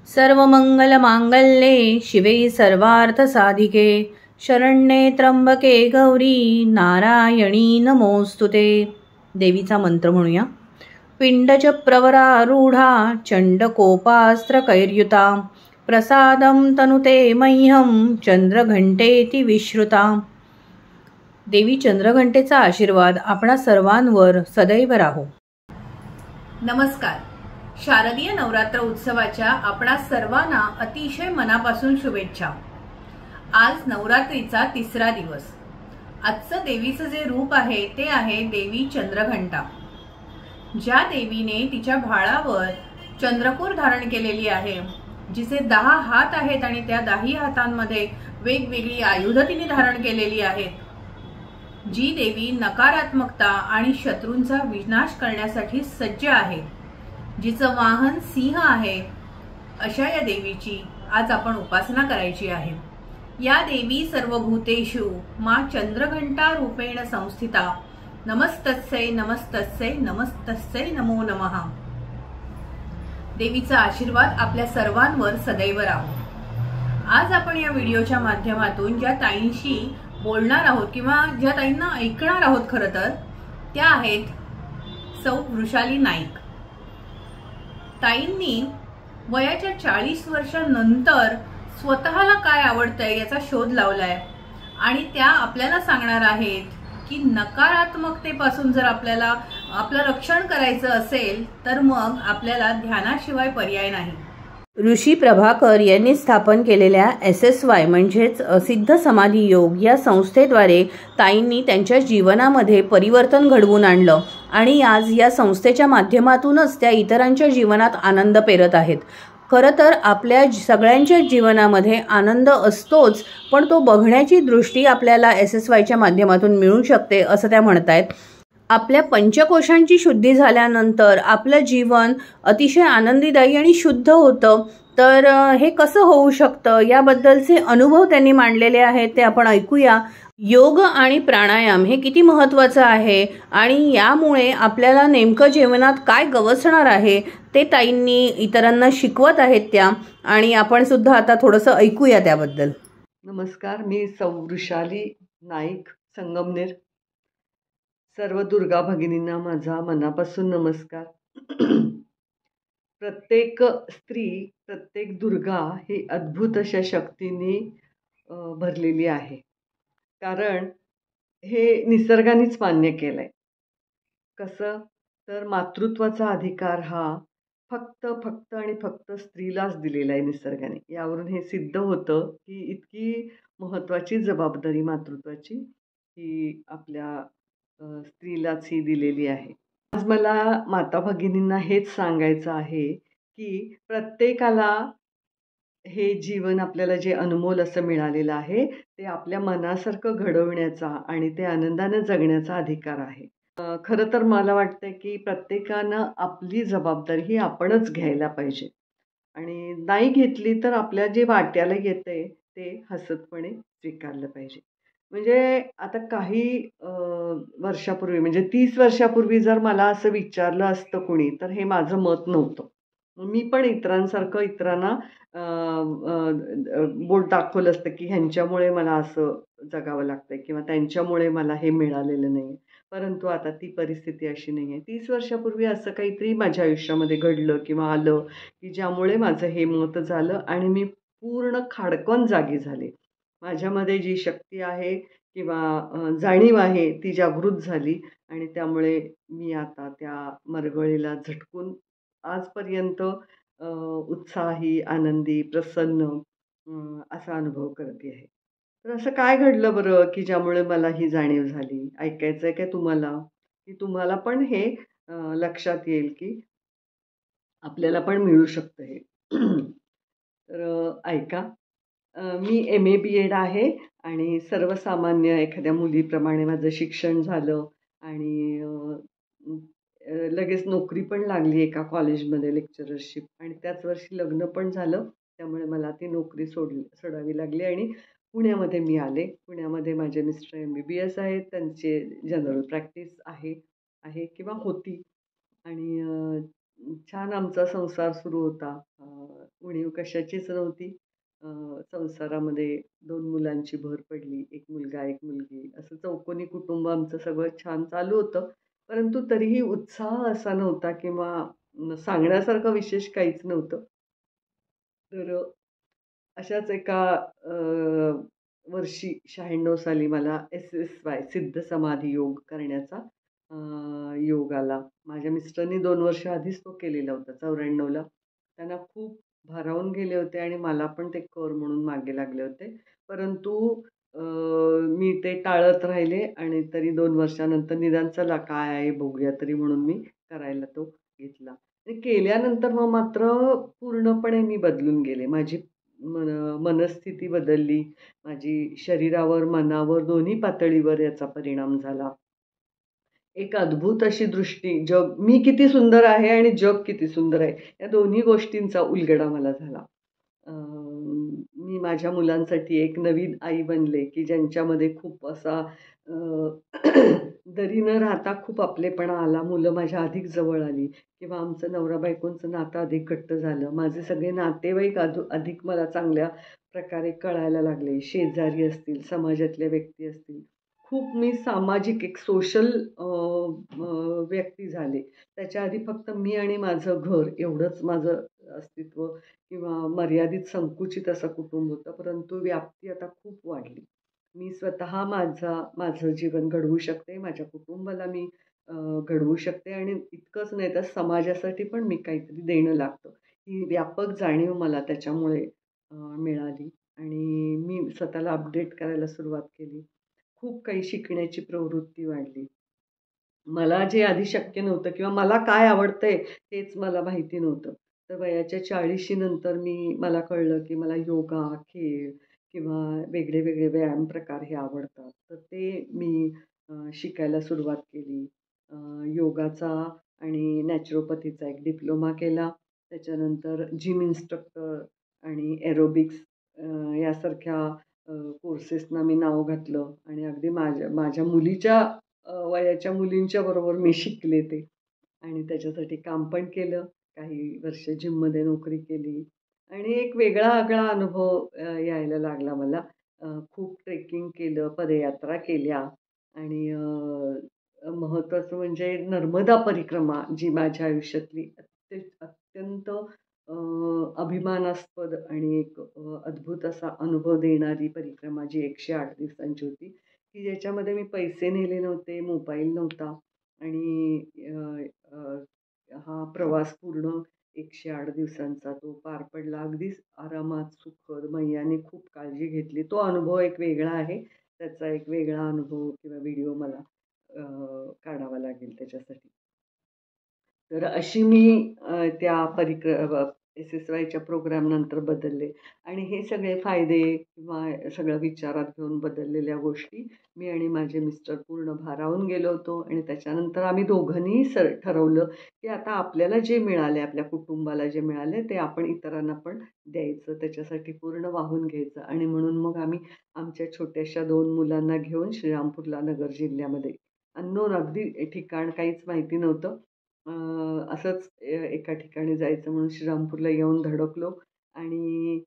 सर्वमंगलमांगल्ये शिवे सर्वार्थसाधिके शरण्ये त्र्यंबके गौरी नारायणी नमोस्तुते। देवीचा मंत्र म्हणूया। पिंडच प्रवरारूढा चंडकोपास्त्रकैर्युता प्रसादं तनुते मह्यं चंद्रघंटेति विश्रुता। देवी चंद्रघंटेचा आशीर्वाद आपणा सर्वांवर सदैव राहो। नमस्कार। शारदीय नवरात्र उत्सवाच्या आपणा सर्वांना अतिशय मनापासून शुभेच्छा। आज नवरात्रीचा तिसरा दिवस। आजचं देवीचं जे रूप आहे ते आहे देवी चंद्रघंटा। ज्या देवीने तिच्या भाळावर चंद्रकोर धारण केलेली आहे, जिचे 10 हात आहेत आणि त्या 10 हातांमध्ये वेगवेगळी आयुधं तिने धारण केलेली आहेत, जी देवी नकारात्मकता आणि शत्रूंचा विनाश करण्यासाठी सज्ज आहे, जिचं वाहन सिंह आहे, अशा या देवीची आज आपण उपासना करायची आहे। या देवी सर्वभूतेषु मा चंद्रघंटा रूपेण संस्थिता नमस्तस्यै नमस्तस्यै नमस्तस्यै नमो नमः। देवीचा आशीर्वाद आपल्या सर्वांवर सदैव राहो। आज आपण या व्हिडिओच्या माध्यमातून ज्या ताईंशी बोलणार आहोत किंवा ज्या ताईंना ऐकणार आहोत, खरं तर त्या आहेत सौ वृषाली नाईक। ताईंनी वयाच्या 40 वर्षांनंतर स्वतःला काय आवडतंय याचा शोध लावलाय आणि त्या आपल्याला सांगणार आहेत की नकारात्मकतेपासून जर आपल्याला आपलं रक्षण करायचं असेल तर मग आपल्याला ध्यानाशिवाय पर्याय नाही। ऋषी प्रभाकर यांनी स्थापन केलेल्या SSY म्हणजेच सिद्ध समाधी योग या संस्थेद्वारे ताईंनी त्यांच्या जीवनामध्ये परिवर्तन घडवून आणलं आणि आज या संस्थेच्या माध्यमातूनच त्या इतरांच्या जीवनात आनंद पेरत आहेत। खरं तर आपल्या सगळ्यांच्या जीवनामध्ये आनंद असतोच, पण तो बघण्याची दृष्टी आपल्याला SSYच्या माध्यमातून मिळू शकते असं त्या म्हणतायत। आपल्या पंचकोशांची शुद्धी झाल्यानंतर आपलं जीवन अतिशय आनंदीदायी आणि शुद्ध होतं। तर हे कसं होऊ शकतं याबद्दलचे अनुभव त्यांनी मांडलेले आहेत, ते आपण ऐकूया। योग आणि प्राणायाम हे किती महत्त्वाचं आहे आणि यामुळे आपल्याला नेमकं जीवनात काय गवसणार आहे ते ताईंनी इतरांना शिकवत आहेत त्या, आणि आपण सुद्धा आता थोडंसं ऐकूया त्याबद्दल। नमस्कार, मी सौ वृषाली नाईक, संगमनेर। सर्व दुर्गा भगिनींना माझा मनापासून नमस्कार। प्रत्येक स्त्री, प्रत्येक दुर्गा ही अद्भुत अशा शक्तींनी भरलेली आहे, कारण हे निसर्गानेच मान्य केलं आहे। कसं तर मातृत्वाचा अधिकार हा फक्त आणि फक्त स्त्रीलाच दिलेला आहे निसर्गाने। यावरून हे सिद्ध होतं की इतकी महत्त्वाची जबाबदारी मातृत्वाची ही आपल्या स्त्रीलाच ही दिलेली आहे। आज मला माता भगिनींना हेच सांगायचं आहे की प्रत्येकाला हे जीवन आपल्याला जे अनमोल असं मिळालेलं आहे ते आपल्या मनासारखं घडवण्याचा आणि ते आनंदाने जगण्याचा अधिकार आहे। खरं तर मला वाटतं की प्रत्येकानं आपली जबाबदारी ही आपणच घ्यायला पाहिजे, आणि नाही घेतली तर आपल्या जे वाट्याला येतंय ते हसतपणे स्वीकारलं पाहिजे। म्हणजे आता काही वर्षापूर्वी, म्हणजे 30 वर्षापूर्वी जर मला असं विचारलं असतं कुणी, तर हे माझं मत नव्हतं। मी पण इतरांसारखं इतरांना बोट दाखवलं असतं की ह्यांच्यामुळे मला असं जगावं लागतंय किंवा त्यांच्यामुळे मला हे मिळालेलं नाही। परंतु आता ती परिस्थिती अशी नाही आहे। 30 वर्षापूर्वी असं काहीतरी माझ्या आयुष्यामध्ये घडलं किंवा आलं की ज्यामुळे माझं हे मत झालं आणि मी पूर्ण खाडकन जागी झाले। माझ्यामध्ये जी शक्ती आहे किंवा जाणीव आहे ती जागृत झाली, आणि त्यामुळे मी आता त्या मरगळीला झटकून आजपर्यंत उत्साही, आनंदी, प्रसन्न असा अनुभव करते आहे। तर असं काय घडलं बरं की ज्यामुळे मला ही जाणीव झाली? ऐकायचं आहे काय तुम्हाला? की तुम्हाला पण हे लक्षात येईल की आपल्याला पण मिळू शकतं हे। तर ऐका। मी MA BEd आहे आणि सर्वसामान्य एखाद्या मुलीप्रमाणे माझं शिक्षण झालं आणि लगेच नोकरी पण लागली एका कॉलेजमध्ये, लेक्चररशिप, आणि त्याच वर्षी लग्न पण झालं। त्यामुळे मला ती नोकरी सोडावी लागली आणि पुण्यामध्ये मी आले। पुण्यामध्ये माझे मिस्टर MBBS आहेत, त्यांचे जनरल प्रॅक्टिस आहे किंवा होती, आणि छान आमचा संसार सुरू होता. उणीव कशाचीच नव्हती. अ, संसारामध्ये 2 मुलांची भर पडली. 1 मुलगा, 1 मुलगी असं चौकोनी कुटुंब आमचं सगळं छान चालू होतं. परंतु तरीही उत्साह असा नव्हता किंवा सांगण्यासारखं विशेष काहीच नव्हतं. तर अशाच एका वर्षी 96 साली मला SSY सिद्ध समाधी योग करण्याचा अ, योग आला. माझ्या मिस्टरांनी 2 वर्ष आधीच तो केलेला होता 94ला. त्यांना खूप भारावून गेले होते आणि मला पण ते कर म्हणून मागे लागले होते. परंतु अ, मी ते टाळत राहिले आणि तरी 2 वर्षानंतर निदान चला काय आहे बघूया तरी म्हणून मी करायला तो घेतला. ते केल्यानंतर मग मात्र पूर्णपणे मी बदलून गेले. माझी मन मनस्थिती बदलली. माझी शरीरावर, मनावर दोन्ही पातळीवर याचा परिणाम झाला. एक अद्भुत अशी दृष्टी मी किती सुंदर आहे आणि जग किती सुंदर आहे, या दोन्ही गोष्टींचा उलगडा मला झाला. मी माझ्या मुलांसाठी एक नवीन आई बनले, की ज्यांच्यामध्ये खूप असा अ, दरी न राहता खूप आपलेपणा आला. मुलं माझ्या अधिक जवळ आली किंवा आमचं नवरा-बायकोचं नातं अधिक घट्ट झालं. माझे सगळे नातेवाईक अधिक मला चांगल्या प्रकारे कळायला लागले. शेजारी असतील, समाजातल्या व्यक्ती असतील. खूप मी सामाजिक एक सोशल व्यक्ती झाले. त्याच्या आधी फक्त मी आणि माझं घर एवढंच माझं अस्तित्व किंवा मर्यादित संकुचित असं कुटुंब होतं. परंतु व्याप्ती आता खूप वाढली. मी स्वतः माझं जीवन घडवू शकते. माझ्या कुटुंबाला मी अ, घडवू शकते आणि इतकंच नाही तर समाजासाठी पण मी काहीतरी देणं लागतं. ही व्यापक जाणीव मला त्याच्यामुळे मिळाली आणि मी स्वतःला अपडेट करायला सुरुवात केली. खूप काही शिकण्याची प्रवृत्ती वाढली. मला जे आधी शक्य नव्हतं किंवा मला काय आवडतंय हेच मला माहिती नव्हतं. तर वयाच्या 40शी नंतर मला कळलं, की मला योगा, खेळ किंवा वेगळे-वेगळे व्यायाम प्रकार हे आवडतात. तर ते मी शिकायला सुरुवात केली. अ, योगाचा आणि नॅचरोपॅथीचा एक डिप्लोमा केला. त्याच्यानंतर जिम इन्स्ट्रक्टर आणि एरोबिक्स यासारख्या कोर्सेसना मी नाव घातलं आणि अगदी माझ्या मुलीच्या वयाच्या मुलींच्या बरोबर मी शिकले ते आणि त्याच्यासाठी काम पण केलं. काही वर्ष जिममध्ये नोकरी केली आणि एक वेगळा-आगळा अनुभव यायला लागला मला. खूप ट्रेकिंग केलं, पदयात्रा केल्या आणि महत्त्वाचं म्हणजे नर्मदा परिक्रमा जी माझ्या आयुष्यातली अत्यंत अभिमानास्पद आणि एक अद्भुत असा अनुभव देणारी परिक्रमा जी 108 दिवसांची होती. की ज्याच्यामध्ये मी पैसे नेले नव्हते, मोबाईल नव्हता आणि अ, अ, हा प्रवास पूर्ण 108 दिवसांचा तो पार पडला. अगदीच आरामात, सुखद. मैयाने खूप काळजी घेतली. तो अनुभव एक वेगळा आहे. त्याचा एक वेगळा अनुभव किंवा व्हिडिओ मला काढावा लागेल त्याच्यासाठी. तर अशी मी त्या SSYच्या प्रोग्रामनंतर बदलले आणि हे सगळे फायदे किंवा सगळं विचारात घेऊन बदललेल्या गोष्टी मी आणि माझे मिस्टर पूर्ण भारावून गेलो होतो आणि त्याच्यानंतर आम्ही दोघांनीही ठरवलं, की आता आपल्याला जे मिळाले, आपल्या कुटुंबाला जे मिळाले ते आपण इतरांना पण द्यायचं. त्याच्यासाठी पूर्ण वाहून घ्यायचं आणि म्हणून मग आम्ही आमच्या छोट्याशा 2 मुलांना घेऊन श्रीरामपूरला नगर जिल्ह्यामध्ये अननोन अगदी ठिकाण काहीच माहिती नव्हतं. असंच एका ठिकाणी जायचं म्हणून श्रीरामपूरला येऊन धडकलो आणि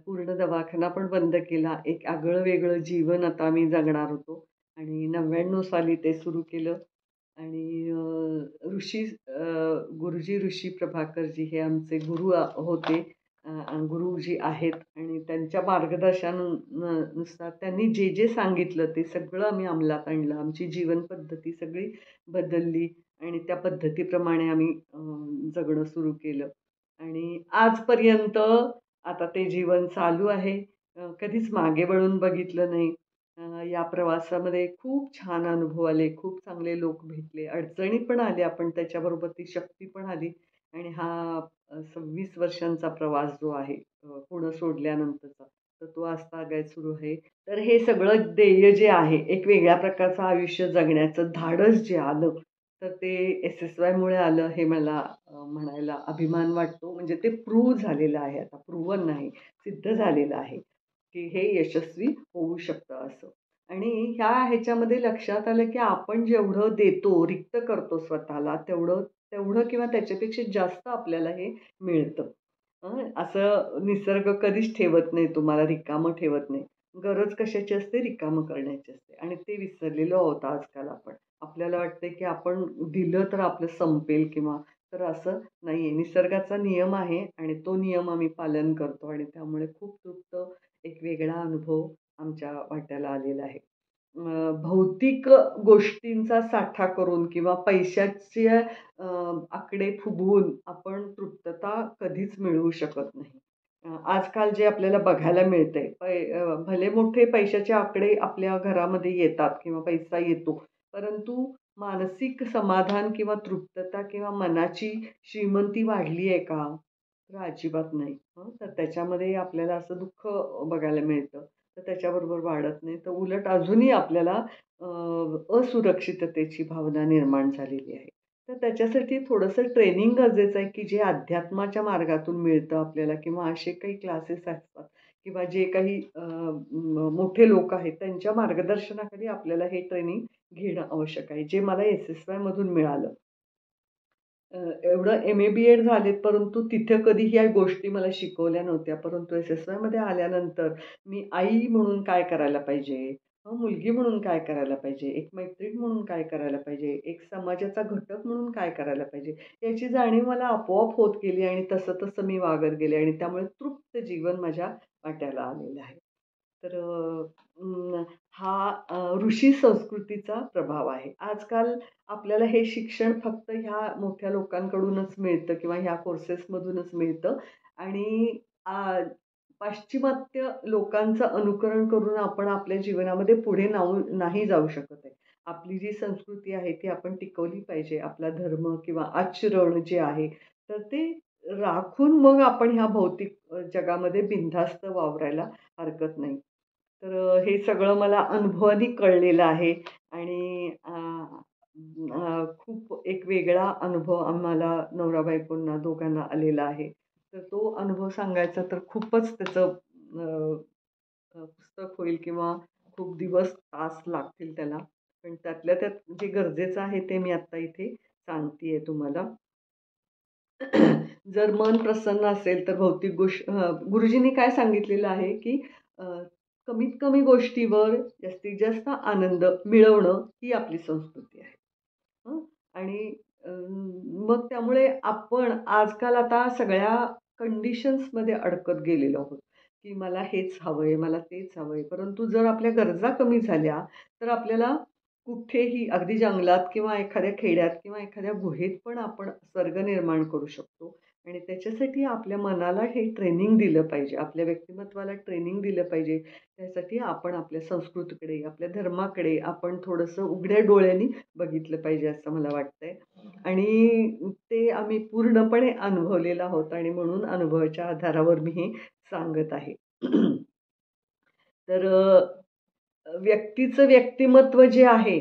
पूर्ण दवाखाना पण बंद केला. एक आगळं-वेगळं जीवन आता आम्ही जगणार होतो आणि 99 साली ते सुरू केलं आणि गुरुजी ऋषी प्रभाकरजी हे आमचे गुरु होते. गुरुजी आहेत आणि त्यांच्या नुसार त्यांनी जे सांगितलं ते सगळं आम्ही अंमलात आणलं. आमची जीवन पद्धती सगळी बदलली आणि त्या पद्धतीप्रमाणे आम्ही जगणं सुरू केलं आणि आजपर्यंत आता ते जीवन चालू आहे. कधीच मागे वळून बघितलं नाही. या प्रवासामध्ये खूप छान अनुभव आले, खूप चांगले लोक भेटले, अडचणी पण आल्या, पण त्याच्याबरोबर ती शक्ती पण आली आणि हा 26 वर्षांचा प्रवास जो आहे पुणं सोडल्यानंतरचा, तर तो आजतागायत सुरू आहे. तर हे सगळं देय जे आहे, एक वेगळ्या प्रकारचं आयुष्य जगण्याचं धाडस जे आलं, तर ते SSYमुळे आलं हे मला म्हणायला अभिमान वाटतो. म्हणजे ते प्रूव्ह झालेलं आहे आता, प्रूव्हन नाही, सिद्ध झालेलं आहे, की हे यशस्वी होऊ शकतं असं. आणि ह्याच्यामध्ये लक्षात आलं, की आपण जेवढं देतो, रिक्त करतो स्वतःला, तेवढं किंवा त्याच्यापेक्षा जास्त आपल्याला हे मिळतं. असं निसर्ग कधीच ठेवत नाही, तुम्हाला रिकामं ठेवत नाही. गरज कशाची असते? रिकामं करण्याची असते आणि ते विसरलेलो आहोत आजकाल आपण. आपल्याला वाटतंय की आपण दिलं तर आपलं संपेल किंवा तर असं नाहीये. निसर्गाचा नियम आहे आणि तो नियम आम्ही पालन करतो आणि त्यामुळे खूप तृप्त एक वेगळा अनुभव आमच्या वाट्याला आलेला आहे. भौतिक गोष्टींचा साठा करून किंवा पैशाचे आकडे फुगवून आपण तृप्तता कधीच मिळवू शकत नाही. आजकाल जे आपल्याला बघायला मिळतंय, भले मोठे पैशाचे आकडे आपल्या घरामध्ये येतात किंवा पैसा येतो, परंतु मानसिक समाधान किंवा तृप्तता किंवा मनाची श्रीमंती वाढली आहे का? तर अजिबात नाही. तर त्याच्यामध्ये आपल्याला असं दुःख बघायला मिळतं. तर त्याच्याबरोबर वाढत नाही. तर उलट अजूनही आपल्याला असुरक्षिततेची भावना निर्माण झालेली आहे. तर त्याच्यासाठी थोडंसं ट्रेनिंग गरजेचं आहे, की जे अध्यात्माच्या मार्गातून मिळतं आपल्याला किंवा असे काही क्लासेस असतात किंवा जे काही मोठे लोक आहेत त्यांच्या मार्गदर्शनाखाली आपल्याला हे ट्रेनिंग घेणं आवश्यक आहे. जे मला SSYमधून मिळालं. एवढं एम-ए-बी-एड झालेत, परंतु तिथं कधी ह्या गोष्टी मला शिकवल्या नव्हत्या. परंतु SSYमध्ये आल्यानंतर मी आई म्हणून काय करायला पाहिजे? मुलगी म्हणून काय करायला पाहिजे? एक मैत्रीण म्हणून काय करायला पाहिजे? एक समाजाचा घटक म्हणून काय करायला पाहिजे? याची जाणीव मला आपोआप होत गेली आणि तसं-तसं मी वागत गेले आणि त्यामुळे तृप्त जीवन माझ्या वाट्याला आलेलं आहे. तर हा ऋषी संस्कृतीचा प्रभाव आहे. आजकाल आपल्याला हे शिक्षण फक्त ह्या मोठ्या लोकांकडूनच मिळतं किंवा ह्या कोर्सेसमधूनच मिळतं आणि पाश्चिमात्य लोकांचं अनुकरण करून आपण आपल्या जीवनामध्ये पुढे नाही जाऊ शकत आहे. आपली जी संस्कृती आहे ती आपण टिकवली पाहिजे. आपला धर्म किंवा आचरण जे आहे, तर ते राखून मग आपण ह्या भौतिक जगामध्ये बिनधास्त वावरायला हरकत नाही. तर हे सगळं मला अनुभवाने कळलेलं आहे आणि खूप एक वेगळा अनुभव आम्हाला नवरा-बायकोंना दोघांना आलेला आहे. तर तो अनुभव सांगायचा तर खूपच त्याचं पुस्तक होईल किंवा खूप दिवस, तास लागतील त्याला. पण त्यातल्या त्यात जे गरजेचं आहे ते मी आत्ता इथे सांगते तुम्हाला. जर मन प्रसन्न असेल तर भौतिक गुरुजींनी काय सांगितलेलं आहे, की कमीत कमी गोष्टीवर जास्तीत जास्त आनंद मिळवणं ही आपली संस्कृती आहे. हं. आणि मग त्यामुळे आपण आजकाल आता सगळ्या कंडिशन्समध्ये अडकत गेलेलो आहोत, की मला हेच हवंय, मला तेच हवंय. परंतु जर आपल्या गरजा कमी झाल्या, तर आपल्याला कुठेही अगदी जंगलात किंवा एखाद्या खेड्यात किंवा एखाद्या गुहेत पण आपण स्वर्ग निर्माण करू शकतो. आणि त्याच्यासाठी आपल्या मनाला हे ट्रेनिंग दिलं पाहिजे. आपल्या व्यक्तिमत्त्वाला ट्रेनिंग दिलं पाहिजे. त्यासाठी आपण आपल्या संस्कृतीकडे, आपल्या धर्माकडे आपण थोडंसं उघड्या डोळ्यांनी बघितलं पाहिजे असं मला वाटतंय. आणि ते आम्ही पूर्णपणे अनुभवलेलं आहोत आणि म्हणून अनुभवाच्या आधारावर मी हे सांगत आहे. तर व्यक्तीचं व्यक्तिमत्व जे आहे,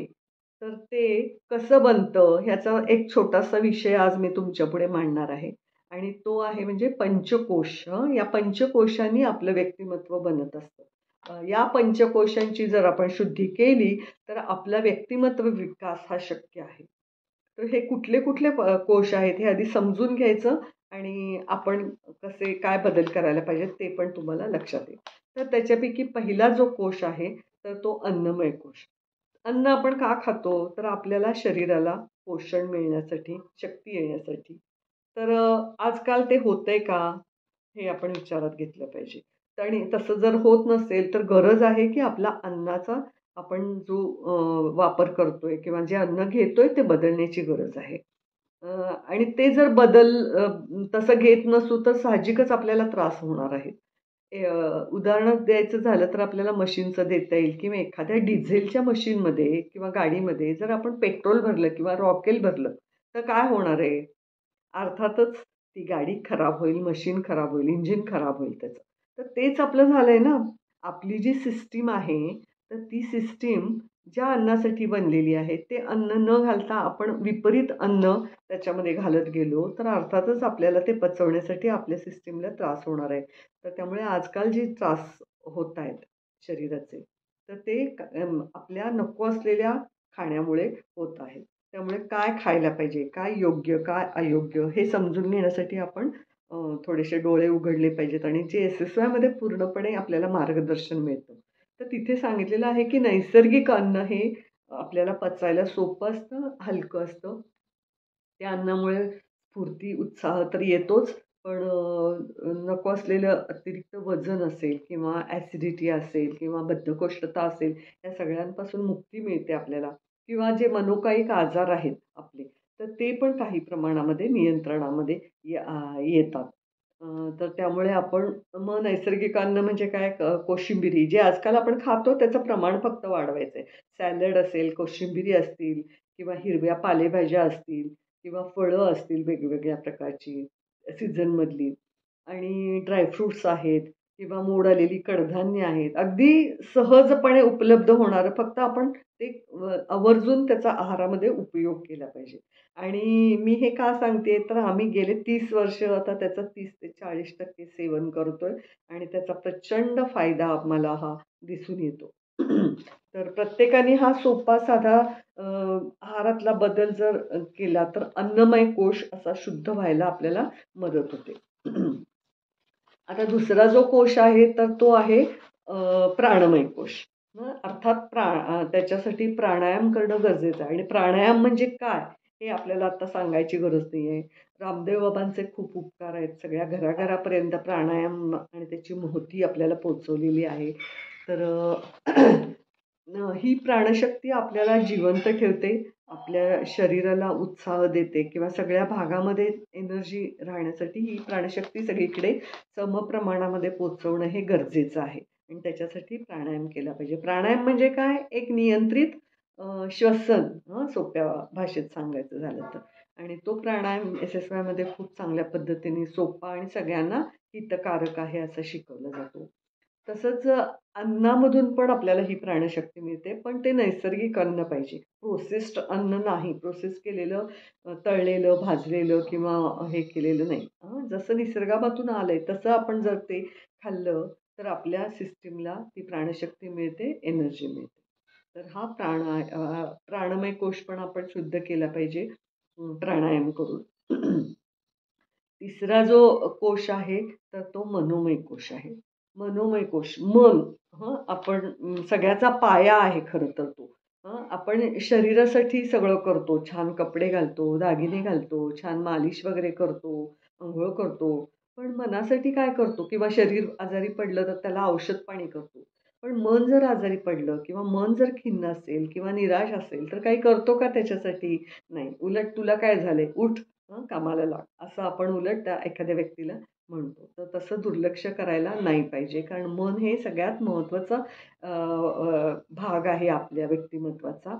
तर ते कसं बनतं ह्याचा एक छोटासा विषय आज मी तुमच्यापुढे मांडणार आहे. आणि तो आहे म्हणजे पंचकोश. या पंचकोशांनी आपलं व्यक्तिमत्व बनत असतं. या पंचकोशांची जर आपण शुद्धी केली, तर आपला व्यक्तिमत्व विकास हा शक्य आहे. तर हे कुठले कुठले कोश आहेत हे आधी समजून घ्यायचं आणि आपण कसे काय बदल करायला पाहिजेत ते पण तुम्हाला लक्षात येईल. तर त्याच्यापैकी पहिला जो कोश आहे, तर तो अन्नमय कोश. अन्न आपण का खातो? तर आपल्याला शरीराला पोषण मिळण्यासाठी, शक्ती येण्यासाठी. तर आजकाल ते होतंय का? हे आपण विचारात घेतलं पाहिजे. आणि तसं जर होत नसेल, तर गरज आहे की आपला अन्नाचा आपण जो वापर करतोय किंवा जे अन्न घेतोय ते बदलण्याची गरज आहे. आणि ते जर तसं घेत नसू, तर साहजिकच आपल्याला त्रास होणार आहे. उदाहरण द्यायचं झालं तर आपल्याला मशीनचं देता येईल किंवा एखाद्या डिझेलच्या मशीनमध्ये किंवा गाडीमध्ये जर आपण पेट्रोल भरलं किंवा रॉकेल भरलं, तर काय होणार आहे? अर्थातच ती गाडी खराब होईल, मशीन खराब होईल, इंजिन खराब होईल त्याचं. तर तेच आपलं झालंय ना. आपली जी सिस्टीम आहे, तर ती सिस्टीम ज्या अन्नासाठी बनलेली आहे, ते अन्न न घालता आपण विपरीत अन्न त्याच्यामध्ये घालत गेलो, तर अर्थातच आपल्याला ते पचवण्यासाठी आपल्या सिस्टीमला त्रास होणार आहे. तर त्यामुळे आजकाल जे त्रास होत आहेत शरीराचे, तर ते आपल्या नको असलेल्या खाण्यामुळे होत आहेत. त्यामुळे काय खायला पाहिजे, काय योग्य, काय अयोग्य हे समजून घेण्यासाठी आपण थोडेसे डोळे उघडले पाहिजेत आणि जे SSYमध्ये पूर्णपणे आपल्याला मार्गदर्शन मिळतं. तर तिथे सांगितलेलं आहे की नैसर्गिक अन्न हे आपल्याला पचायला सोपं असतं, हलकं असतं. त्या अन्नामुळे स्फूर्ती, उत्साह तर येतोच, पण नको असलेलं अतिरिक्त वजन असेल किंवा ॲसिडिटी असेल किंवा बद्धकोष्ठता असेल, या सगळ्यांपासून मुक्ती मिळते आपल्याला किंवा जे मनोकायिक आजार आहेत आपले, तर ते पण काही प्रमाणामध्ये नियंत्रणामध्ये येतात. तर त्यामुळे आपण मग नैसर्गिक अन्न म्हणजे काय कोशिंबिरी जे आजकाल आपण खातो त्याचं प्रमाण फक्त वाढवायचं आहे. सॅलड असेल, कोशिंबिरी असतील किंवा हिरव्या पालेभाज्या असतील किंवा फळं असतील वेगवेगळ्या प्रकारची सीझनमधली आणि ड्रायफ्रुट्स आहेत किंवा मोड आलेली कडधान्य आहेत. अगदी सहजपणे उपलब्ध होणारं फक्त आपण ते आवर्जून त्याचा आहारामध्ये उपयोग केला पाहिजे. आणि मी हे का सांगते तर आम्ही गेले 30 वर्ष आता त्याचं 30 ते 40% सेवन करतोय आणि त्याचा प्रचंड फायदा आम्हाला हा दिसून येतो. तर प्रत्येकाने हा सोपा साधा आहारातला बदल जर केला तर अन्नमय कोश असा शुद्ध व्हायला आपल्याला मदत होते. आता दुसरा जो कोश आहे तर तो आहे प्राणमय कोश. अर्थात त्याच्यासाठी प्राणायाम करणं गरजेचं आहे आणि प्राणायाम म्हणजे काय हे आपल्याला आता सांगायची गरज नाही आहे. रामदेव बाबांचे खूप उपकार आहेत. सगळ्या घराघरापर्यंत प्राणायाम आणि त्याची महती आपल्याला पोहोचवलेली आहे. तर ही प्राणशक्ती आपल्याला जिवंत ठेवते, आपल्या शरीराला उत्साह देते किंवा सगळ्या भागामध्ये एनर्जी राहण्यासाठी ही प्राणशक्ती सगळीकडे समप्रमाणामध्ये पोहोचवणं हे गरजेचं आहे आणि त्याच्यासाठी प्राणायाम केला पाहिजे. प्राणायाम म्हणजे काय? एक नियंत्रित श्वसन, सोप्या भाषेत सांगायचं झालं तर. आणि तो प्राणायाम SSYमध्ये खूप चांगल्या पद्धतीने सोपा आणि सगळ्यांना हितकारक आहे असं शिकवलं जातो. तसंच अन्नामधून पण आपल्याला ही प्राणशक्ती मिळते, पण ते नैसर्गिक अन्न पाहिजे. प्रोसेस्ड अन्न नाही. प्रोसेस केलेलं, तळलेलं, भाजलेलं किंवा हे केलेलं नाही. जसं निसर्गामधून आलंय तसं आपण जर ते खाल्लं, तर आपल्या सिस्टमला ती प्राणशक्ती मिळते, एनर्जी मिळते. तर हा प्राणमय कोश पण आपण शुद्ध केला पाहिजे प्राणायाम करून. तिसरा जो कोश आहे, तर तो मनोमय कोश आहे. मनोमय कोश, मन आपण सगळ्याचा पाया आहे खरं तर तो. आपण शरीरासाठी सगळं करतो. छान कपडे घालतो, दागिने घालतो, छान मालिश वगैरे करतो, अंघोळ करतो. पण मनासाठी काय करतो? किंवा शरीर आजारी पडलं तर त्याला औषध पाणी करतो. पण मन जर आजारी पडलं किंवा मन जर खिन्न असेल किंवा निराश असेल, तर काही करतो का त्याच्यासाठी? नाही. उलट तुला काय झालंय? उठ, कामाला लाग. असं आपण उलट त्या एखाद्या व्यक्तीला म्हणतो. तर तसं दुर्लक्ष करायला नाही पाहिजे. कारण मन हे सगळ्यात महत्त्वाचा भाग आहे आपल्या व्यक्तिमत्त्वाचा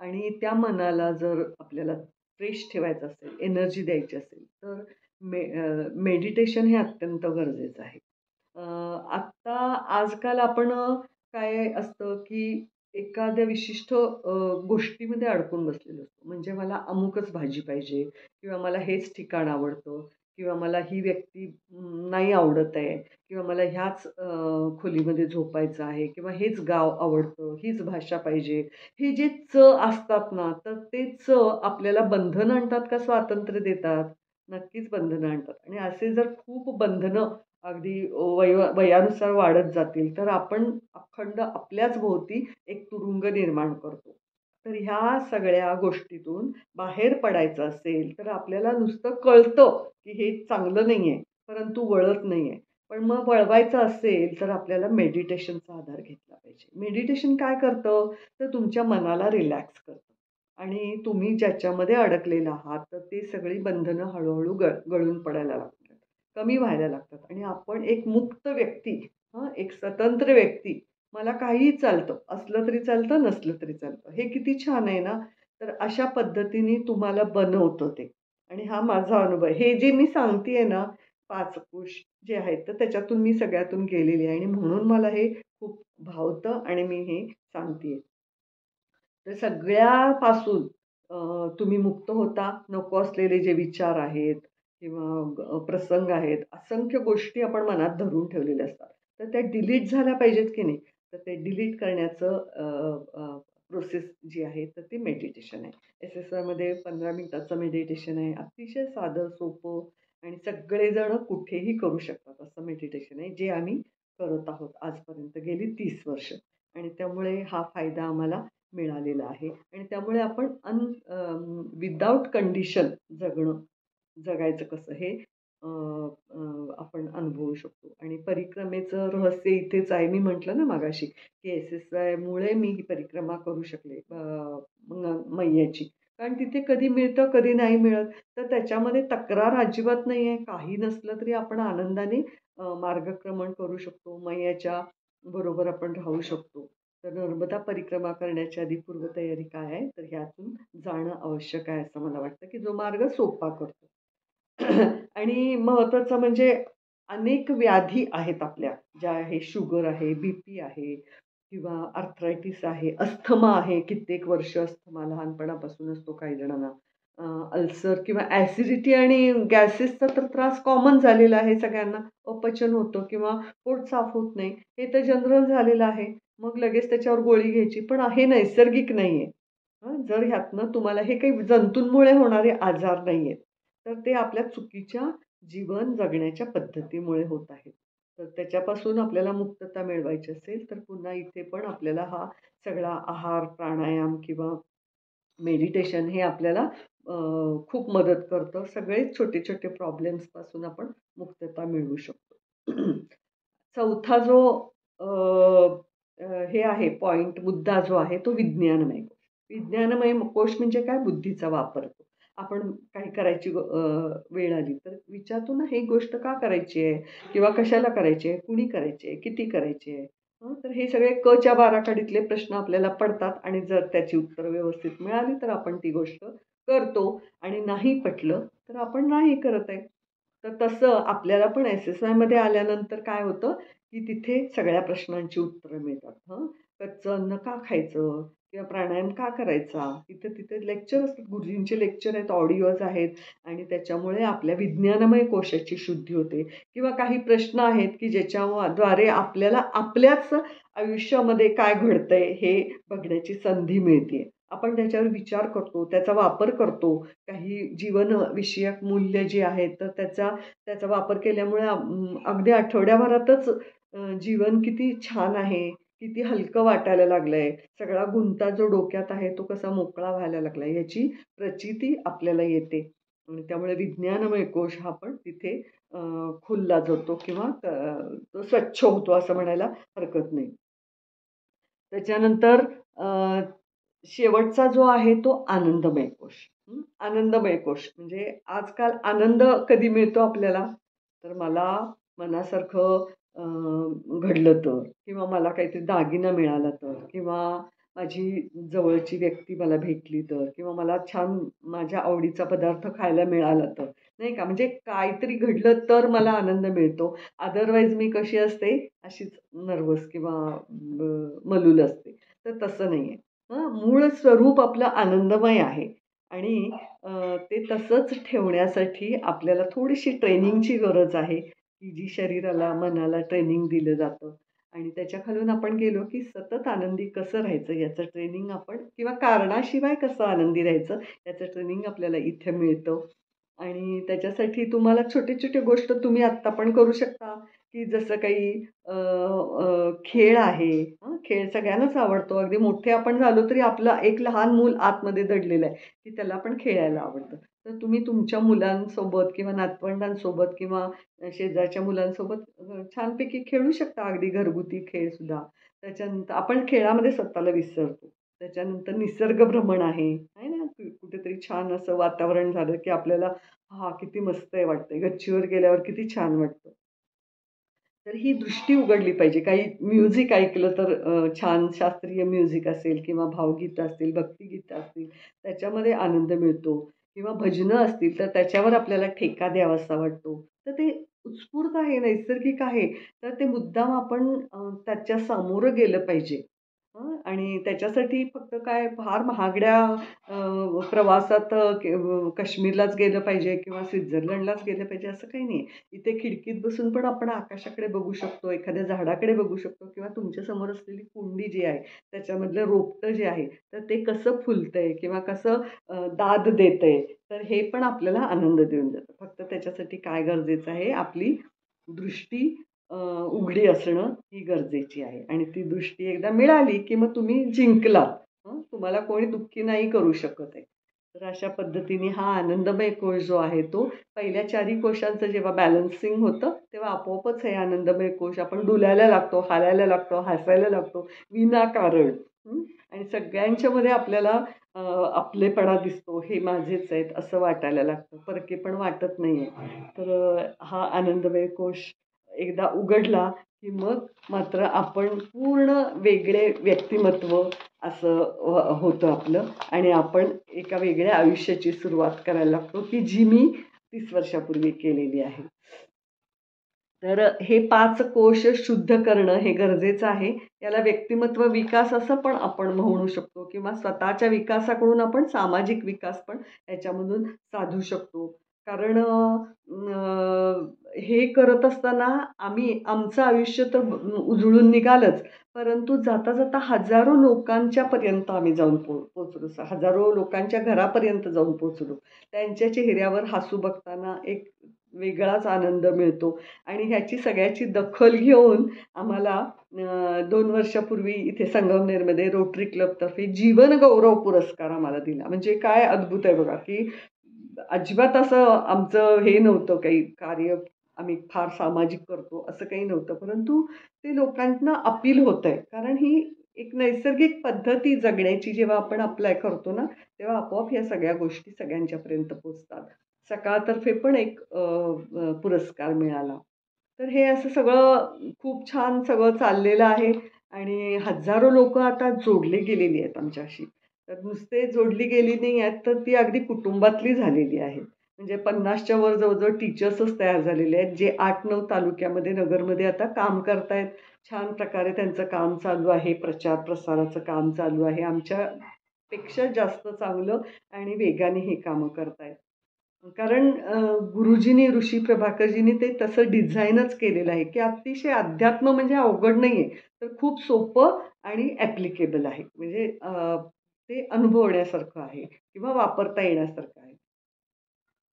आणि त्या मनाला जर आपल्याला फ्रेश ठेवायचं असेल, एनर्जी द्यायची असेल, तर मेडिटेशन हे अत्यंत गरजेचं आहे. आत्ता आजकाल आपण काय असतं, की एखाद्या विशिष्ट गोष्टीमध्ये अडकून बसलेलो असतो. म्हणजे मला अमुकच भाजी पाहिजे किंवा मला हेच ठिकाण आवडतं किंवा मला ही व्यक्ती नाही आवडत आहे किंवा मला ह्याच खोलीमध्ये झोपायचं आहे किंवा हेच गाव आवडतं, हीच भाषा पाहिजे. हे जे असतात ना, तर ते आपल्याला बंधनं आणतात का स्वातंत्र्य देतात? नक्कीच बंधनं आणतात आणि असे जर खूप बंधनं अगदी वयानुसार वाढत जातील, तर आपण अखंड आपल्याच भोवती एक तुरुंग निर्माण करतो. तर ह्या सगळ्या गोष्टीतून बाहेर पडायचं असेल, तर आपल्याला नुसतं कळतं, की हे चांगलं नाहीये, परंतु वळत नाहीये. पण मग वळवायचं असेल, तर आपल्याला मेडिटेशनचा आधार घेतला पाहिजे. मेडिटेशन काय करतं? तर तुमच्या मनाला रिलॅक्स करतं आणि तुम्ही ज्याच्यामध्ये अडकलेला आहात, तर ते सगळी बंधनं हळू गळून पडायला लागतात, कमी व्हायला लागतात आणि आपण एक मुक्त व्यक्ती, एक स्वतंत्र व्यक्ती, मला काहीही चालतं, असलं तरी चालतं, नसलं तरी चालतं. हे किती छान आहे ना? तर अशा पद्धतीने तुम्हाला बनवतं ते आणि हा माझा अनुभव आहे. हे जे मी सांगतेय ना, 5 कोश जे आहेत, तर त्याच्यातून मी सगळ्यातून गेलेली आहे आणि म्हणून मला हे खूप भावतं आणि मी हे सांगतेय. तर सगळ्यापासून तुम्ही मुक्त होता. नको असलेले जे विचार आहेत किंवा प्रसंग आहेत, असंख्य गोष्टी आपण मनात धरून ठेवलेल्या असतात. तर त्या डिलीट झाल्या पाहिजेत की नाही? तर ते डिलीट करण्याचं प्रोसेस जी आहे तर ती मेडिटेशन आहे. SSYमध्ये 15 मिनिटाचं मेडिटेशन आहे. अतिशय साधं, सोपं आणि सगळेजण कुठेही करू शकतात असं मेडिटेशन आहे, जे आम्ही करत आहोत आजपर्यंत गेली 30 वर्ष आणि त्यामुळे हा फायदा आम्हाला मिळालेला आहे आणि त्यामुळे आपण विदाऊट कंडिशन जगायचं कसं हे अ, अ, आपण अनुभवू शकतो आणि परिक्रमेचं रहस्य इथेच आहे. मी म्हटलं ना मगाशी, की SSYमुळे मी ही परिक्रमा करू शकले मैयाची. कारण तिथे कधी मिळतं, कधी नाही मिळत. तर त्याच्यामध्ये तक्रार अजिबात नाही आहे. काही नसलं तरी आपण आनंदाने मार्गक्रमण करू शकतो. मैयाच्या बरोबर आपण राहू शकतो. तर नर्मदा परिक्रमा करण्याच्या आधी पूर्वतयारी काय आहे? तर ह्यातून जाणं आवश्यक आहे असं मला वाटतं, की जो मार्ग सोपा करतो. आणि महत्त्वाचं म्हणजे अनेक व्याधी आहेत आपल्या, ज्या आहे शुगर आहे, बीपी आहे किंवा आर्थरायटिस आहे, अस्थमा आहे. कित्येक वर्ष अस्थमा लहानपणापासून असतो काही जणांना. अल्सर किंवा ॲसिडिटी आणि गॅसेसचा तर त्रास कॉमन झालेला आहे सगळ्यांना. अपचन होतं किंवा पोट साफ होत नाही. हे तर जनरल झालेलं आहे. मग लगेच त्याच्यावर गोळी घ्यायची. पण हे नैसर्गिक नाहीये. जर ह्यातनं तुम्हाला हे काही जंतूंमुळे होणारे आजार नाहीयेत. तर ते आपल्या चुकीच्या जीवन जगण्याच्या पद्धतीमुळे होत आहेत. तर त्याच्यापासून आपल्याला मुक्तता मिळवायची असेल, तर पुन्हा इथे पण आपल्याला हा सगळा आहार, प्राणायाम किंवा मेडिटेशन हे आपल्याला खूप मदत करतं. सगळेच छोटे-छोटे प्रॉब्लेम्सपासून आपण मुक्तता मिळवू शकतो. चौथा जो अ, अ, हे आहे पॉइंट मुद्दा जो आहे तो विज्ञानमय कोश. विज्ञानमय कोश म्हणजे काय? बुद्धीचा वापर. आपण काही करायची वेळ आली तर विचारतो ना, ही गोष्ट का करायची आहे? किंवा कशाला करायची आहे? कुणी करायची आहे? किती करायची आहे? तर हे सगळे च्या बाराखडीतले प्रश्न आपल्याला पडतात आणि जर त्याची उत्तरं व्यवस्थित मिळाली तर आपण ती गोष्ट करतो आणि नाही पटलं तर आपण नाही करत आहे. तर तसं आपल्याला पण SSYमध्ये आल्यानंतर काय होतं, की तिथे सगळ्या प्रश्नांची उत्तरं मिळतात. कच्चं अन्न का खायचं? किंवा प्राणायाम का करायचा? तिथे लेक्चर असतात, गुरुजींचे लेक्चर आहेत, ऑडिओज आहेत आणि त्याच्यामुळे आपल्या विज्ञानमय कोशाची शुद्धी होते किंवा काही प्रश्न आहेत, की द्वारे आपल्याला आपल्याच आयुष्यामध्ये काय घडतंय हे बघण्याची संधी मिळते. आपण त्याच्यावर विचार करतो, त्याचा वापर करतो. काही जीवनविषयक मूल्य जी आहेत, तर त्याचा वापर केल्यामुळे अगदी आठवड्याभरातच जीवन किती छान आहे, किती हलकं वाटायला लागलंय. सगळा गुंता जो डोक्यात आहे, तो कसा मोकळा व्हायला लागलाय, याची प्रचिती आपल्याला येते. आणि त्यामुळे विज्ञानमय कोश हा पण तिथे खुलला जातो किंवा तो स्वच्छ होतो असं म्हणायला हरकत नाही. त्याच्यानंतर शेवटचा जो आहे तो आनंदमय कोश. आनंदमय कोश म्हणजे आजकाल आनंद कधी मिळतो आपल्याला? तर मला मनासारखं घडलं तर किंवा मला काहीतरी दागिना मिळाला तर किंवा माझी जवळची व्यक्ती मला भेटली तर किंवा मला छान माझ्या आवडीचा पदार्थ खायला मिळाला तर, नाही का? म्हणजे काहीतरी घडलं तर मला आनंद मिळतो. अदरवाईज मी कशी असते, अशीच नर्व्हस किंवा मलूल असते. तर तसं नाही आहे. मूळ स्वरूप आपलं आनंदमय आहे आणि ते तसंच ठेवण्यासाठी आपल्याला थोडीशी ट्रेनिंगची गरज आहे, की जी शरीराला, मनाला ट्रेनिंग दिलं जातं आणि त्याच्याखालून आपण गेलो, की सतत आनंदी कसं राहायचं याचं ट्रेनिंग आपण किंवा कारणाशिवाय कसं आनंदी राहायचं याचं ट्रेनिंग आपल्याला इथे मिळतं आणि त्याच्यासाठी तुम्हाला छोटे-छोटे गोष्ट तुम्ही आत्ता पण करू शकता, की जसं काही खेळ आहे. खेळ सगळ्यांनाच आवडतो. अगदी मोठे आपण झालो तरी आपलं एक लहान मूल आतमध्ये दडलेलं आहे, की त्याला पण खेळायला आवडतं. तर तुम्ही तुमच्या मुलांसोबत किंवा नातवंडांसोबत किंवा शेजारच्या मुलांसोबत छानपैकी खेळू शकता अगदी घरगुती खेळसुद्धा. त्याच्यानंतर आपण खेळामध्ये स्वतःला विसरतो. त्याच्यानंतर निसर्ग भ्रमण आहे ना? कुठेतरी छान असं वातावरण झालं, की आपल्याला किती मस्त आहे वाटतंय. गच्चीवर गेल्यावर किती छान वाटतं. तर ही दृष्टी उघडली पाहिजे. काही म्युझिक ऐकलं तर छान शास्त्रीय म्युझिक असेल किंवा भावगीतं असतील, भक्तिगीतं असतील, त्याच्यामध्ये आनंद मिळतो किंवा भजनं असतील, तर त्याच्यावर आपल्याला ठेका द्यावासा वाटतो. तर ते उत्स्फूर्त आहे, नैसर्गिक आहे. तर ते मुद्दाम आपण त्याच्या सामोरं गेलं पाहिजे. आणि त्याच्यासाठी फक्त काय फार महागड्या प्रवासात काश्मीरलाच गेलं पाहिजे किंवा स्वित्झर्लंडलाच गेलं पाहिजे असं काही नाही. इथे खिडकीत बसून पण आपण आकाशाकडे बघू शकतो, एखाद्या झाडाकडे बघू शकतो किंवा तुमच्या समोर असलेली कुंडी जी आहे त्याच्यामधलं रोपटं जे आहे तर ते कसं फुलतंय किंवा कसं दाद देतंय, तर हे पण आपल्याला आनंद देऊन जातं. फक्त त्याच्यासाठी काय गरजेचं आहे, आपली दृष्टी उघडी असणं ही गरजेची आहे आणि ती दृष्टी एकदा मिळाली की मग तुम्ही जिंकलात. तुम्हाला कोणी दुःखी नाही करू शकत आहे. तर अशा पद्धतीने हा आनंदमय कोश जो आहे तो पहिल्या 4ही कोशांचं जेव्हा बॅलन्सिंग होतं तेव्हा आपोआपच हे आनंदमय कोश आपण डुलायला लागतो, हालायला लागतो, हसायला लागतो विनाकारण. आणि सगळ्यांच्यामध्ये आपल्याला आपलेपणा दिसतो, हे माझेच आहेत असं वाटायला लागतं, परके पण वाटत नाही आहे. तर हा आनंदमय कोश एकदा उघडला की मग मात्र आपण पूर्ण वेगळे व्यक्तिमत्व असं होतं आपलं आणि आपण एका वेगळ्या आयुष्याची सुरुवात करायला लागतो की जी मी 30 वर्षापूर्वी केलेली आहे. तर हे 5 कोश शुद्ध करणं हे गरजेचं आहे. याला व्यक्तिमत्व विकास असं पण आपण म्हणू शकतो किंवा स्वतःच्या विकासाकडून आपण सामाजिक विकास पण याच्यामधून साधू शकतो. कारण हे करत असताना आमचं आयुष्य तर उजळून निघालंच, परंतु जाता जाता हजारो लोकांच्या पर्यंत आम्ही जाऊन पोचलो. हजारो लोकांच्या घरापर्यंत जाऊन पोचलो. त्यांच्या चेहऱ्यावर हसू बघताना एक वेगळाच आनंद मिळतो आणि ह्याची सगळ्याची दखल घेऊन आम्हाला 2 वर्षापूर्वी इथे संगमनेरमध्ये रोटरी क्लबतर्फे जीवन गौरव पुरस्कार आम्हाला दिला. म्हणजे काय अद्भुत आहे बघा, की अजिबात असं आमचं हे नव्हतं काही कार्य आम्ही फार सामाजिक करतो असं काही नव्हतं. परंतु ते लोकांना अपील होतंय. कारण ही एक नैसर्गिक पद्धती जगण्याची जेव्हा आपण अप्लाय करतो ना, तेव्हा आपोआप या सगळ्या गोष्टी सगळ्यांच्यापर्यंत पोहोचतात. सकाळतर्फे पण एक पुरस्कार मिळाला. तर हे असं सगळं खूप छान सगळं चाललेलं आहे आणि हजारो लोकं आता जोडले गेलेली आहेत आमच्याशी. तर नुसते जोडली गेली नाही आहेत, तर ती अगदी कुटुंबातली झालेली आहेत. म्हणजे 50च्या वर जवळ-जवळ टीचर्सच तयार झालेले आहेत, जे 8-9 तालुक्यामध्ये, नगरमध्ये आता काम करतायत. छान प्रकारे त्यांचं काम चालू आहे. प्रचार-प्रसाराचं काम चालू आहे. आमच्यापेक्षा जास्त चांगलं आणि वेगाने हे कामं करतायत. कारण गुरुजींनी, ऋषी प्रभाकरजींनी ते तसं डिझाईनच केलेलं आहे, की अतिशय अध्यात्म म्हणजे अवघड नाहीये. तर खूप सोपं आणि ॲप्लिकेबल आहे. म्हणजे ते अनुभवण्यासारखं आहे किंवा वापरता येण्यासारखं आहे.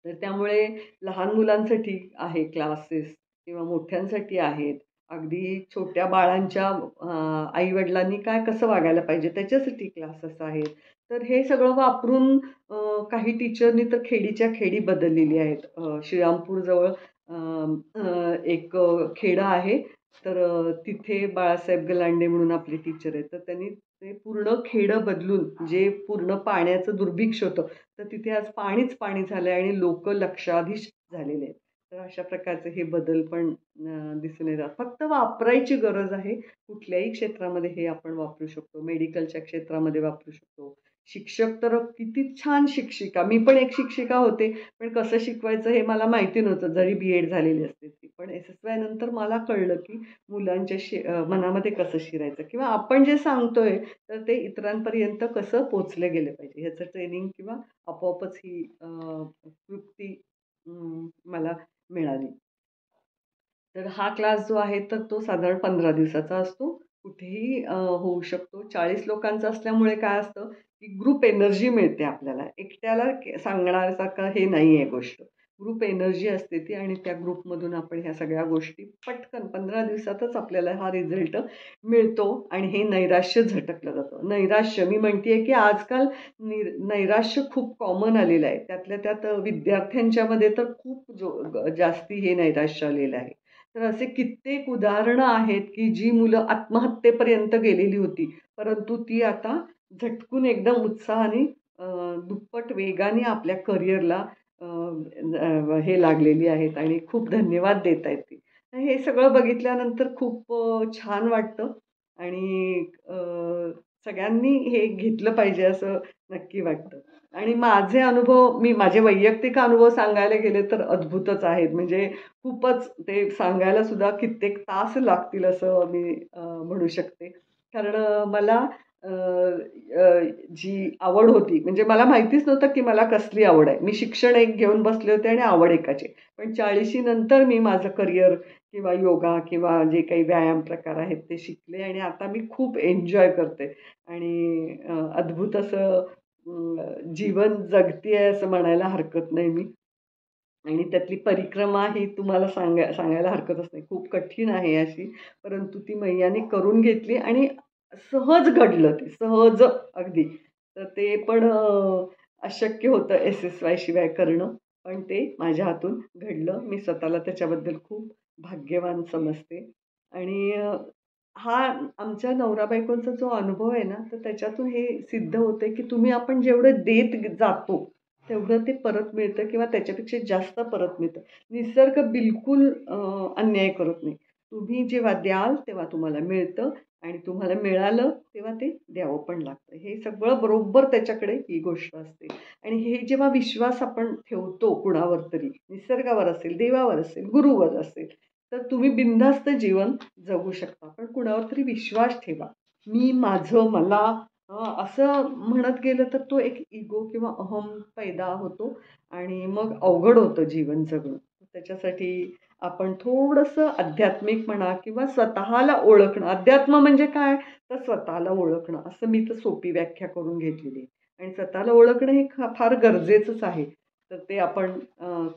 तर त्यामुळे लहान मुलांसाठी आहे क्लासेस किंवा मोठ्यांसाठी आहेत. अगदी छोट्या बाळांच्या आई-वडिलांनी कसं वागायला पाहिजे त्याच्यासाठी क्लासेस आहेत. तर हे सगळं वापरून काही टीचरनी तर खेडीच्या खेडी बदललेली आहेत. श्रीरामपूरजवळ अ, अ, एक खेडं आहे. तर तिथे बाळासाहेब गलांडे म्हणून आपले टीचर आहेत. तर त्यांनी ते पूर्ण खेडं बदलून जे पूर्ण पाण्याचं दुर्भिक्ष होतं, तर तिथे आज पाणीच पाणी झालंय आणि लोकं लक्षाधीश झालेले आहेत. तर अशा प्रकारचे हे बदल पण दिसून येतात. फक्त वापरायची गरज आहे. कुठल्याही क्षेत्रामध्ये हे आपण वापरू शकतो. मेडिकलच्या क्षेत्रामध्ये वापरू शकतो. शिक्षक तर किती छान शिक्षिका. मी पण एक शिक्षिका होते. पण कसं शिकवायचं हे मला माहिती नव्हतं, जरी बी-एड झालेली असते ती. पण एस-एस-वाय नंतर मला कळलं, की मुलांच्या मनामध्ये कसं शिरायचं किंवा आपण जे सांगतोय, तर ते इतरांपर्यंत कसं पोहोचलं गेलं पाहिजे ह्याचं ट्रेनिंग किंवा आपोआपच ही वृत्ती मला मिळाली. तर हा क्लास जो आहे तर तो साधारण 15 दिवसाचा असतो. कुठेही होऊ शकतो. 40 लोकांचा असल्यामुळे काय असतं, की ग्रुप एनर्जी मिळते आपल्याला. एकट्याला सांगण्यासारखं हे नाही आहे गोष्ट. ग्रुप एनर्जी असते ती आणि त्या ग्रुपमधून आपण ह्या सगळ्या गोष्टी पटकन 15 दिवसातच आपल्याला हा रिझल्ट मिळतो आणि हे नैराश्य झटकलं जातं. नैराश्य मी म्हणते की आजकाल नैराश्य खूप कॉमन आलेलं आहे. त्यातल्या त्यात विद्यार्थ्यांच्यामध्ये तर खूप जास्ती हे नैराश्य आलेलं आहे. तर असे कित्येक उदाहरणं आहेत, की जी मुलं आत्महत्येपर्यंत गेलेली होती. परंतु ती आता झटकून एकदम उत्साहाने दुप्पट वेगाने आपल्या करिअरला हे लागलेली आहेत आणि खूप धन्यवाद देत आहेत ती. हे सगळं बघितल्यानंतर खूप छान वाटतं आणि सगळ्यांनी हे घेतलं पाहिजे असं नक्की वाटतं. आणि माझे वैयक्तिक अनुभव सांगायला गेले तर अद्भुतच आहेत. म्हणजे खूपच ते सांगायला सुद्धा कित्येक तास लागतील असं मी म्हणू शकते. कारण मला अ, अ, जी आवड होती म्हणजे मला माहितीच नव्हतं की मला कसली आवड आहे. मी शिक्षण एक घेऊन बसले होते आणि आवड एकाची. पण 40शी नंतर मी माझं करिअर किंवा योगा किंवा जे काही व्यायाम प्रकार आहेत ते शिकले आणि आता मी खूप एन्जॉय करते आणि अद्भुत असं जीवन जगतीये असं म्हणायला हरकत नाही मी. आणि त्यातली परिक्रमा ही तुम्हाला सांगायला हरकतच नाही. खूप कठीण आहे अशी, परंतु ती मैयाने करून घेतली आणि सहज घडलं ते, सहज अगदी. तर ते पण अशक्य होतं SSY शिवाय करणं, पण ते माझ्या हातून घडलं. मी स्वतःला त्याच्याबद्दल खूप भाग्यवान समजते आणि हा आमच्या नवरा-बायकोंचा जो अनुभव आहे ना, तर त्याच्यातून हे सिद्ध होतंय, की आपण जेवढं देत जातो, तेवढं ते परत मिळतं किंवा त्याच्यापेक्षा जास्त परत मिळतं. निसर्ग बिलकुल अन्याय करत नाही. तुम्ही जेव्हा द्याल, तेव्हा तुम्हाला मिळतं आणि तुम्हाला मिळालं, तेव्हा ते द्यावं पण लागतं. हे सगळं बरोबर त्याच्याकडे ही गोष्ट असते आणि हे जेव्हा विश्वास आपण ठेवतो कुणावर तरी, निसर्गावर असेल, देवावर असेल, गुरूवर असेल, तर तुम्ही बिनधास्त जीवन जगू शकता. पण कुणावर तरी विश्वास ठेवा. मी, माझं, मला असं म्हणत गेलं तर तो एक इगो किंवा अहम पैदा होतो आणि मग अवघड होतं जीवन जगणं. त्याच्यासाठी आपण थोडंसं आध्यात्मिक म्हणा किंवा स्वतःला ओळखणं. अध्यात्म म्हणजे काय? तर स्वतःला ओळखणं असं मी तर सोपी व्याख्या करून घेतलेली आहे. आणि स्वतःला ओळखणं हे फार गरजेचंच आहे. तर ते आपण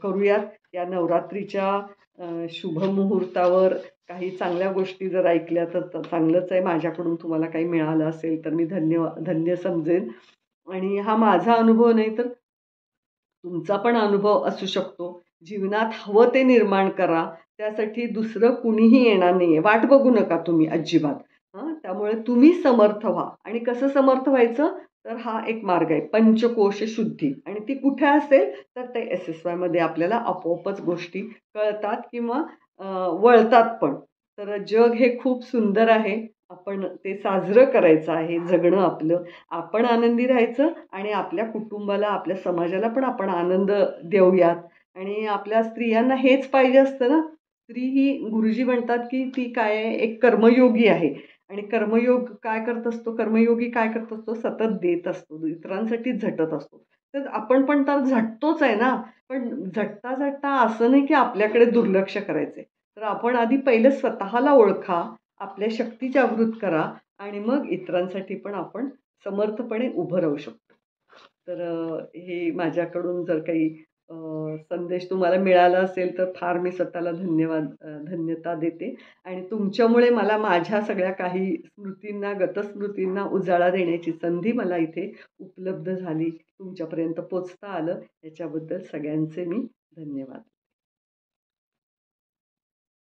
करूयात. या नवरात्रीच्या शुभ मुहूर्तावर काही चांगल्या गोष्टी जर ऐकल्या तर चांगलंच आहे. माझ्याकडून तुम्हाला काही मिळालं असेल तर मी धन्य समजेन आणि हा माझा अनुभव नाही तर तुमचा पण अनुभव असू शकतो. जीवनात हवं ते निर्माण करा. त्यासाठी दुसरं कुणीही येणार नाहीये. वाट बघू नका तुम्ही अजिबात. त्यामुळे तुम्ही समर्थ व्हा आणि कसं समर्थ व्हायचं? तर हा एक मार्ग आहे. पंचकोश शुद्धी आणि ती कुठे असेल तर ते SSYमध्ये आपल्याला आपोआपच गोष्टी कळतात किंवा वळतात पण. तर जग हे खूप सुंदर आहे. आपण ते साजरं करायचं आहे, जगणं आपलं. आपण आनंदी राहायचं आणि आपल्या कुटुंबाला, आपल्या समाजाला पण आपण आनंद देऊयात आणि आपल्या स्त्रियांना हेच पाहिजे असतं ना. स्त्री ही गुरुजी म्हणतात, की ती काय आहे, एक कर्मयोगी आहे आणि कर्मयोग काय करत असतो, कर्मयोगी काय करत असतो, सतत देत असतो, इतरांसाठी झटत असतो. तर आपण पण तर झटतोच आहे ना, पण झटता-झटता असं नाही, की आपल्याकडे दुर्लक्ष करायचंय. तर आपण आधी पहिलं स्वतःला ओळखा, आपल्या शक्ती जागृत करा आणि मग इतरांसाठी पण आपण समर्थपणे उभं राहू शकतो. तर हे माझ्याकडून जर काही संदेश तुम्हाला मिळाला असेल तर फार मी स्वतःला धन्यता देते आणि तुमच्यामुळे मला माझ्या सगळ्या काही स्मृतींना, गतस्मृतींना उजाळा देण्याची संधी मला इथे उपलब्ध झाली. तुमच्यापर्यंत पोहोचता आलं याच्याबद्दल सगळ्यांचे मी धन्यवाद.